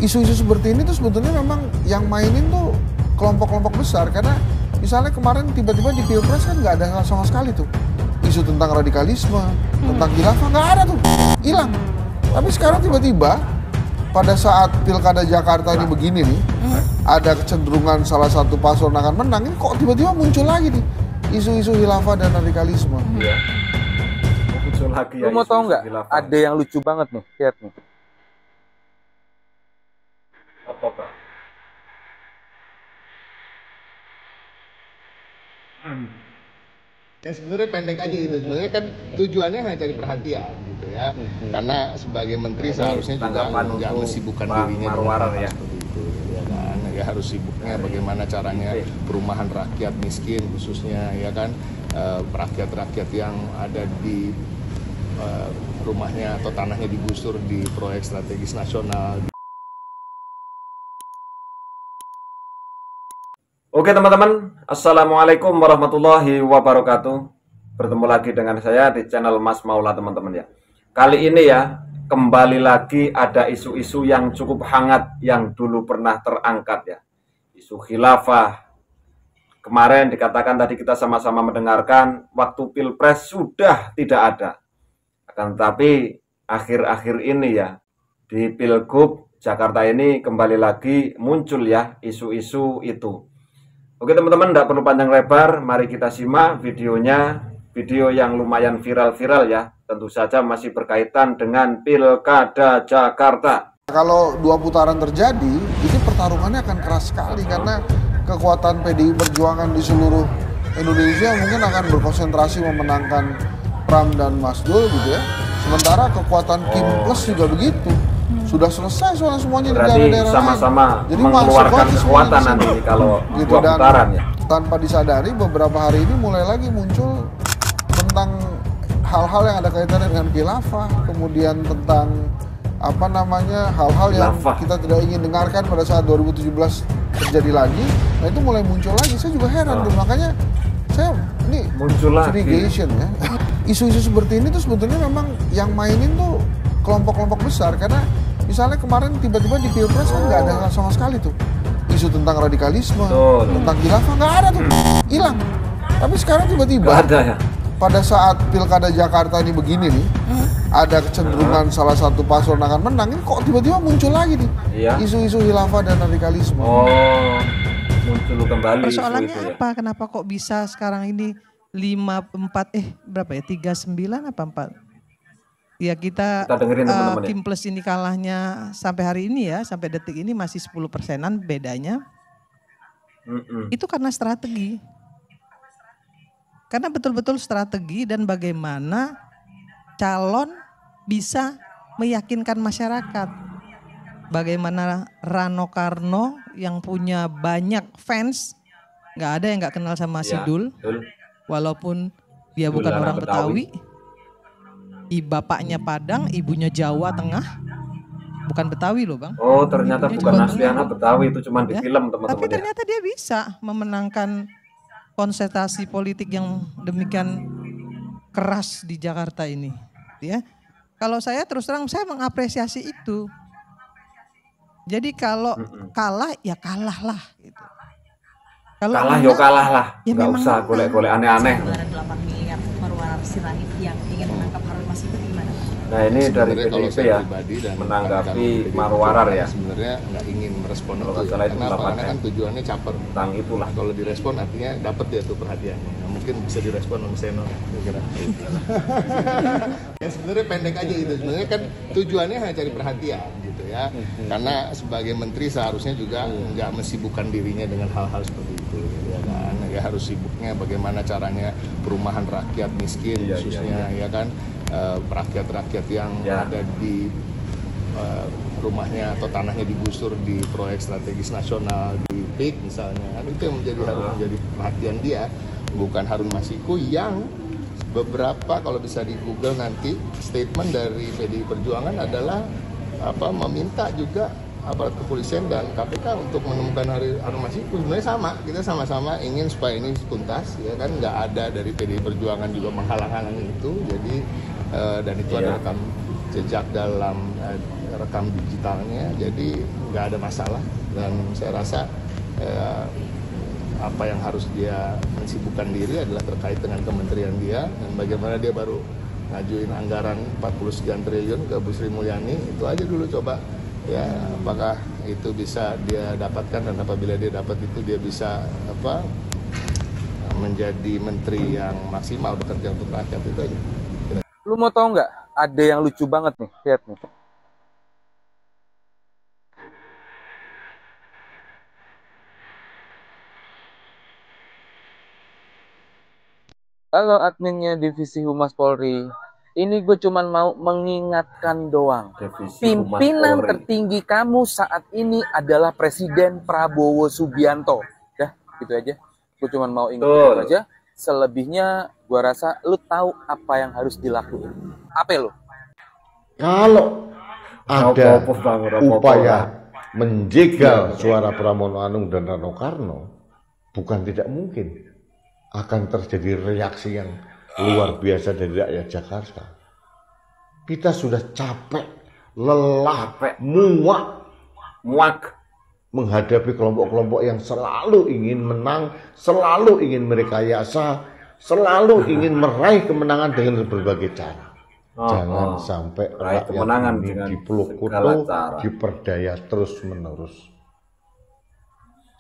isu-isu seperti ini tuh sebetulnya memang yang mainin tuh kelompok-kelompok besar, karena misalnya kemarin tiba-tiba di Pilpres kan nggak ada sama sekali tuh isu tentang radikalisme, tentang khilafah, nggak ada tuh, hilang. Tapi sekarang tiba-tiba pada saat Pilkada Jakarta ini begini nih, ada kecenderungan salah satu paslon akan menang, ini kok tiba-tiba muncul lagi nih isu-isu khilafah dan radikalisme. Iya. Muncul lagi ya. Lu mau tau nggak? Ada yang lucu banget nih, lihat nih. Apa, Pak? Ya sebenarnya pendek aja gitu, sebenarnya kan tujuannya hanya cari perhatian gitu ya. Karena sebagai menteri seharusnya juga nggak mensibukkan dirinya Marwarar ya. seperti itu, ya kan. Ya harus sibuknya bagaimana caranya perumahan rakyat miskin khususnya, ya kan, rakyat-rakyat yang ada di rumahnya atau tanahnya digusur di proyek strategis nasional. Oke teman-teman, Assalamualaikum warahmatullahi wabarakatuh. Bertemu lagi dengan saya di channel Mas Maula teman-teman ya. Kali ini ya, kembali lagi ada isu-isu yang cukup hangat yang dulu pernah terangkat ya. Isu khilafah. Kemarin dikatakan tadi kita sama-sama mendengarkan, waktu Pilpres sudah tidak ada. Akan tetapi akhir-akhir ini ya, di Pilgub Jakarta ini kembali lagi muncul ya isu-isu itu. Oke teman-teman, tidak perlu panjang lebar, mari kita simak videonya, video yang lumayan viral-viral ya, tentu saja masih berkaitan dengan Pilkada Jakarta. Kalau dua putaran terjadi, ini pertarungannya akan keras sekali karena kekuatan PDI Perjuangan di seluruh Indonesia mungkin akan berkonsentrasi memenangkan Pram dan Mas Dul gitu ya. Sementara kekuatan Kim Plus juga begitu. Sudah selesai soalnya semuanya di daerah-daerah sama-sama jadi mengeluarkan kekuatan nanti kalau gitu, dua putaran ya. Tanpa disadari beberapa hari ini mulai lagi muncul tentang hal-hal yang ada kaitannya dengan khilafah, kemudian tentang apa namanya hal-hal yang kita tidak ingin dengarkan pada saat 2017 terjadi lagi. Nah itu mulai muncul lagi. Saya juga heran tuh, makanya saya ini muncul curiosity ya. Isu-isu seperti ini tuh sebetulnya memang yang mainin tuh kelompok-kelompok besar, karena misalnya kemarin tiba-tiba di Pilpres kan nggak ada sama sekali tuh isu tentang radikalisme, tentang khilafah, nggak ada tuh, hilang. Tapi sekarang tiba-tiba ya. Pada saat Pilkada Jakarta ini begini nih, ada kecenderungan salah satu paslon akan menang, ini kok tiba-tiba muncul lagi nih isu-isu khilafah dan radikalisme. Muncul kembali. Persoalannya isu itu, apa? Ya? Kenapa kok bisa sekarang ini 39 apa 4? Ya kita dengerin teman-teman Kim Plus ini kalahnya sampai hari ini ya, sampai detik ini masih 10%-an bedanya. Itu karena strategi. Karena betul-betul strategi dan bagaimana calon bisa meyakinkan masyarakat. Bagaimana Rano Karno yang punya banyak fans, nggak ada yang nggak kenal sama si Dul, walaupun dia bukan orang Betawi. Bapaknya Padang, ibunya Jawa Tengah, bukan Betawi loh bang. Oh ternyata bukan asli anak Betawi, itu cuma di film teman-teman. Tapi ternyata dia bisa memenangkan konsentrasi politik yang demikian keras di Jakarta ini. Ya, kalau saya terus terang saya mengapresiasi itu. Jadi kalau kalah ya kalah lah. Gitu. Kalau kalah ya kalah lah, ya nggak usah golek-golek aneh-aneh. 8 miliar Marwarar Sirait yang ingin menangkap Harun Masiku gimana? Nah ini dari PDIP ya menanggapi Marwarar ya. Sebenarnya nggak ingin merespon itu ya. Karena kan tujuannya caper. Tentang itulah. Kalau direspon artinya dapat dia tuh perhatiannya. Nah, mungkin bisa direspon sama Seno. Kira-kira. Ya sebenarnya pendek aja itu. Sebenarnya kan tujuannya hanya cari perhatian gitu ya. Karena sebagai menteri seharusnya juga nggak mensibukkan dirinya dengan hal-hal seperti itu. Ya kan. Ya harus sibuknya bagaimana caranya perumahan rakyat miskin khususnya ya kan. Rakyat-rakyat yang ada di rumahnya atau tanahnya digusur di proyek strategis nasional di PIK misalnya, kan itu yang harus menjadi perhatian dia, bukan Harun Masiku yang beberapa kalau bisa di Google nanti statement dari PDI Perjuangan adalah meminta juga aparat kepolisian dan KPK untuk menemukan Harun Masiku. Sebenarnya sama, kita sama-sama ingin supaya ini tuntas ya kan, nggak ada dari PDI Perjuangan juga menghalang-halangi itu. Jadi dan itu ada rekam jejak dalam rekam digitalnya, jadi nggak ada masalah. Dan saya rasa apa yang harus dia sibukkan diri adalah terkait dengan kementerian dia dan bagaimana dia baru ngajuin anggaran 40 sekian triliun ke Bu Sri Mulyani. Itu aja dulu coba ya, apakah itu bisa dia dapatkan, dan apabila dia dapat itu dia bisa menjadi menteri yang maksimal bekerja untuk rakyat. Itu aja. Lu mau tahu nggak? Ada yang lucu banget nih, lihat nih. Halo adminnya Divisi Humas Polri. Ini gue cuman mau mengingatkan doang. Pimpinan tertinggi kamu saat ini adalah Presiden Prabowo Subianto. Dah, gitu aja. Gue cuman mau ingat aja. Selebihnya gue rasa lu tahu apa yang harus dilakukan. Apa lu? Kalau ada upaya menjegal suara Pramono Anung dan Rano Karno, bukan tidak mungkin akan terjadi reaksi yang luar biasa dari rakyat Jakarta. Kita sudah capek, lelah, muak menghadapi kelompok-kelompok yang selalu ingin menang, selalu ingin merekayasa, selalu ingin meraih kemenangan dengan berbagai cara. Jangan sampai rakyat ini dipeluk kutu, diperdaya terus-menerus.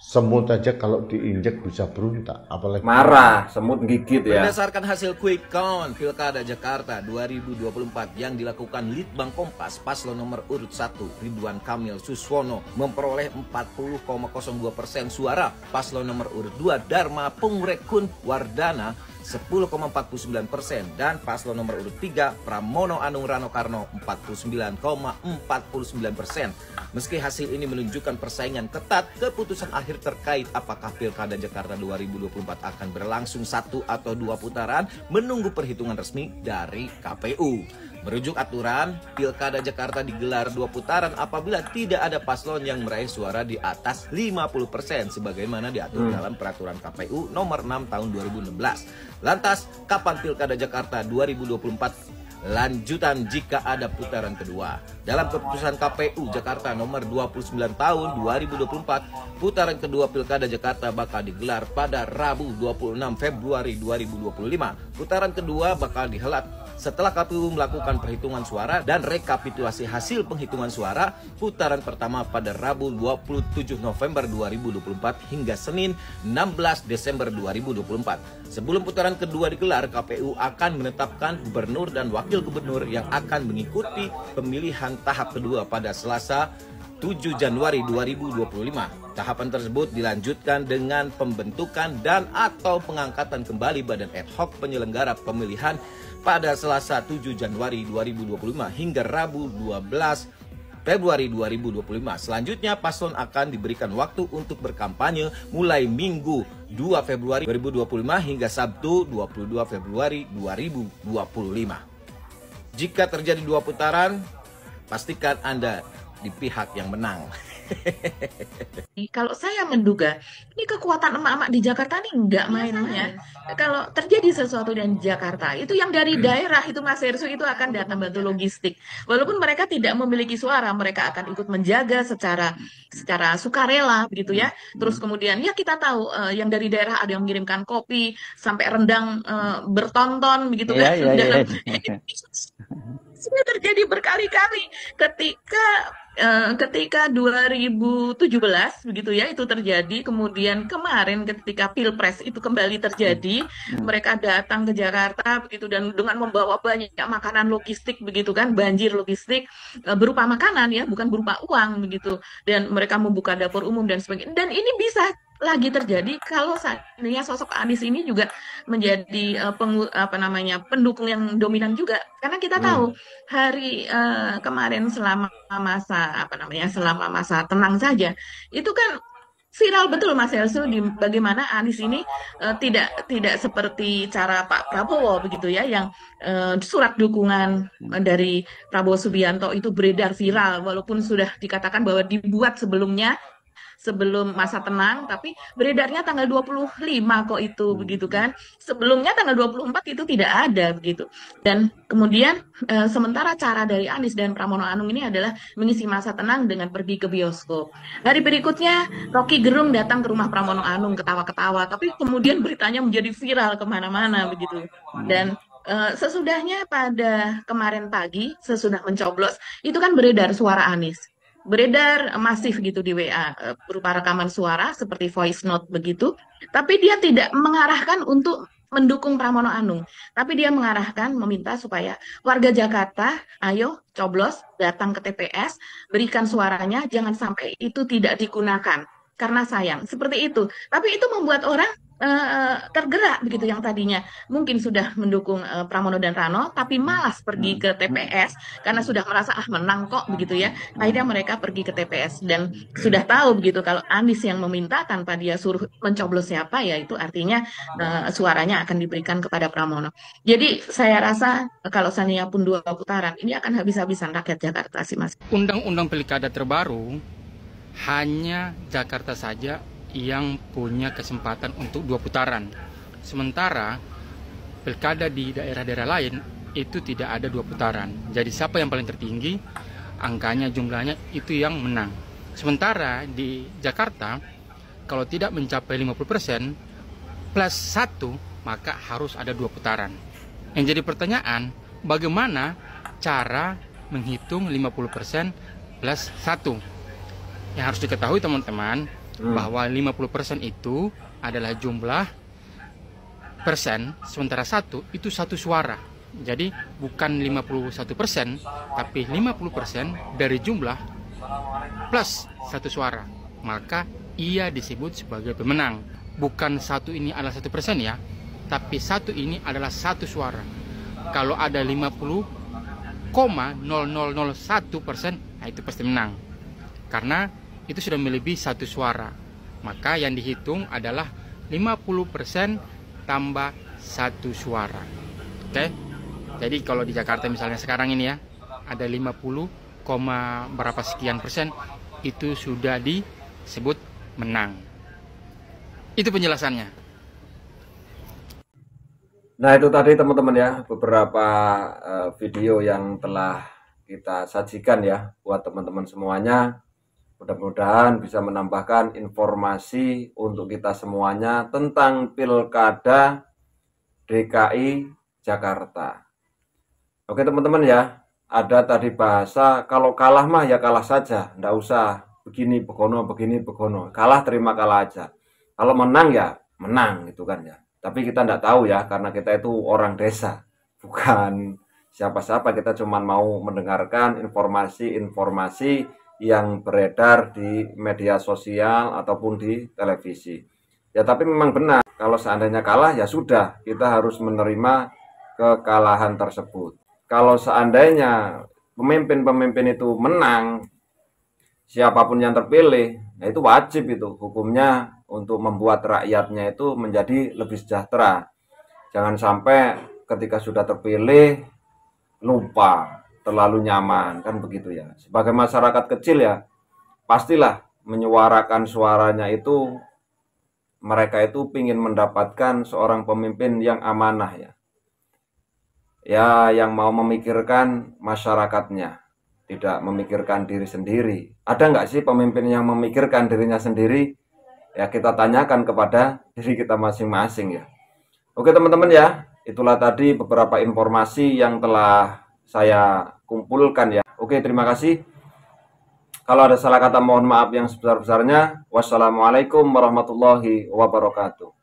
Semut aja kalau diinjek bisa beruntak, apalagi marah, semut gigit ya. Berdasarkan hasil quick count Pilkada Jakarta 2024 yang dilakukan Litbang Kompas, paslon nomor urut 1 Ridwan Kamil Suswono memperoleh 40,02% suara, paslon nomor urut 2 Dharma Pungrekun Wardana 10,49%, dan paslon nomor urut 3 Pramono Anung Rano Karno 49,49%. Meski hasil ini menunjukkan persaingan ketat, keputusan akhir terkait apakah Pilkada Jakarta 2024 akan berlangsung 1 atau 2 putaran menunggu perhitungan resmi dari KPU. Merujuk aturan, Pilkada Jakarta digelar 2 putaran apabila tidak ada paslon yang meraih suara di atas 50% sebagaimana diatur dalam peraturan KPU nomor 6 tahun 2016. Lantas, kapan Pilkada Jakarta 2024 lanjutan jika ada putaran kedua? Dalam keputusan KPU Jakarta nomor 29 tahun 2024, putaran kedua Pilkada Jakarta bakal digelar pada Rabu 26 Februari 2025. Putaran kedua bakal dihelat setelah KPU melakukan perhitungan suara dan rekapitulasi hasil penghitungan suara. Putaran pertama pada Rabu 27 November 2024 hingga Senin 16 Desember 2024. Sebelum putaran kedua digelar, KPU akan menetapkan gubernur dan wakil gubernur yang akan mengikuti pemilihan tahap kedua pada Selasa 7 Januari 2025. Tahapan tersebut dilanjutkan dengan pembentukan dan atau pengangkatan kembali badan ad hoc penyelenggara pemilihan pada Selasa 7 Januari 2025 hingga Rabu 12 Februari 2025. Selanjutnya paslon akan diberikan waktu untuk berkampanye mulai Minggu 2 Februari 2025 hingga Sabtu 22 Februari 2025. Jika terjadi 2 putaran, pastikan Anda di pihak yang menang. Kalau saya menduga, ini kekuatan emak-emak di Jakarta ini nggak main-main. Kalau terjadi sesuatu di Jakarta, itu yang dari daerah itu Mas Hersu itu akan datang bantu logistik. Walaupun mereka tidak memiliki suara, mereka akan ikut menjaga secara sukarela begitu ya. Terus kemudian ya kita tahu yang dari daerah ada yang mengirimkan kopi sampai rendang bertonton begitu kan. Sudah terjadi berkali-kali ketika 2017 begitu ya itu terjadi. Kemudian kemarin ketika Pilpres itu kembali terjadi, mereka datang ke Jakarta begitu dan dengan membawa banyak makanan logistik begitu kan, banjir logistik berupa makanan ya, bukan berupa uang begitu, dan mereka membuka dapur umum dan sebagainya. Dan ini bisa lagi terjadi kalau seandainya sosok Anies ini juga menjadi pendukung yang dominan juga, karena kita tahu hari kemarin selama masa tenang saja itu kan viral betul Mas Helsu di bagaimana Anies ini tidak seperti cara Pak Prabowo begitu ya, yang surat dukungan dari Prabowo Subianto itu beredar viral walaupun sudah dikatakan bahwa dibuat sebelumnya sebelum masa tenang, tapi beredarnya tanggal 25 kok itu begitu kan. Sebelumnya tanggal 24 itu tidak ada begitu. Dan kemudian sementara cara dari Anies dan Pramono Anung ini adalah mengisi masa tenang dengan pergi ke bioskop. Hari berikutnya Rocky Gerung datang ke rumah Pramono Anung ketawa-ketawa, tapi kemudian beritanya menjadi viral kemana-mana begitu. Dan sesudahnya pada kemarin pagi, sesudah mencoblos, itu kan beredar suara Anies. Beredar masif gitu di WA, berupa rekaman suara seperti voice note begitu. Tapi dia tidak mengarahkan untuk mendukung Pramono Anung. Tapi dia mengarahkan, meminta supaya warga Jakarta, ayo coblos, datang ke TPS, berikan suaranya, jangan sampai itu tidak digunakan. Karena sayang, seperti itu. Tapi itu membuat orang tergerak begitu, yang tadinya mungkin sudah mendukung Pramono dan Rano tapi malas pergi ke TPS karena sudah merasa menang kok begitu ya. Akhirnya mereka pergi ke TPS dan sudah tahu begitu kalau Anies yang meminta tanpa dia suruh mencoblos siapa, ya itu artinya suaranya akan diberikan kepada Pramono. Jadi saya rasa kalau seandainya pun 2 putaran ini akan habis-habisan rakyat Jakarta sih Mas. Undang-undang pilkada terbaru hanya Jakarta saja yang punya kesempatan untuk 2 putaran. Sementara pilkada di daerah-daerah lain itu tidak ada 2 putaran. Jadi siapa yang paling tertinggi, angkanya, jumlahnya itu yang menang. Sementara di Jakarta, kalau tidak mencapai 50% plus 1, maka harus ada 2 putaran. Yang jadi pertanyaan, bagaimana cara menghitung 50% plus 1? Yang harus diketahui teman-teman, bahwa 50% itu adalah jumlah persen, sementara 1 itu 1 suara. Jadi bukan 51%, tapi 50% dari jumlah plus 1 suara. Maka ia disebut sebagai pemenang. Bukan 1 ini adalah 1% ya, tapi 1 ini adalah 1 suara. Kalau ada 50,0001%, nah itu pasti menang. Karena itu sudah melebihi 1 suara. Maka yang dihitung adalah 50% tambah 1 suara. Oke? Jadi kalau di Jakarta misalnya sekarang ini ya, ada 50, berapa sekian persen, itu sudah disebut menang. Itu penjelasannya. Nah itu tadi teman-teman ya, beberapa video yang telah kita sajikan ya buat teman-teman semuanya. Mudah-mudahan bisa menambahkan informasi untuk kita semuanya tentang Pilkada DKI Jakarta. Oke teman-teman ya, ada tadi bahasa kalau kalah mah ya kalah saja, nggak usah begini begono, kalah terima kalah aja. Kalau menang ya menang gitu kan ya. Tapi kita nggak tahu ya, karena kita itu orang desa, bukan siapa-siapa. Kita cuma mau mendengarkan informasi-informasi yang beredar di media sosial ataupun di televisi. Ya tapi memang benar, kalau seandainya kalah ya sudah, kita harus menerima kekalahan tersebut. Kalau seandainya pemimpin-pemimpin itu menang, siapapun yang terpilih, ya itu wajib itu hukumnya untuk membuat rakyatnya itu menjadi lebih sejahtera. Jangan sampai ketika sudah terpilih lupa, terlalu nyaman, kan begitu ya. Sebagai masyarakat kecil ya, pastilah menyuarakan suaranya itu, mereka itu ingin mendapatkan seorang pemimpin yang amanah ya. Ya, yang mau memikirkan masyarakatnya, tidak memikirkan diri sendiri. Ada nggak sih pemimpin yang memikirkan dirinya sendiri? Ya kita tanyakan kepada diri kita masing-masing ya. Oke teman-teman ya, itulah tadi beberapa informasi yang telah saya kumpulkan ya. Oke, terima kasih. Kalau ada salah kata mohon maaf yang sebesar-besarnya. Wassalamualaikum warahmatullahi wabarakatuh.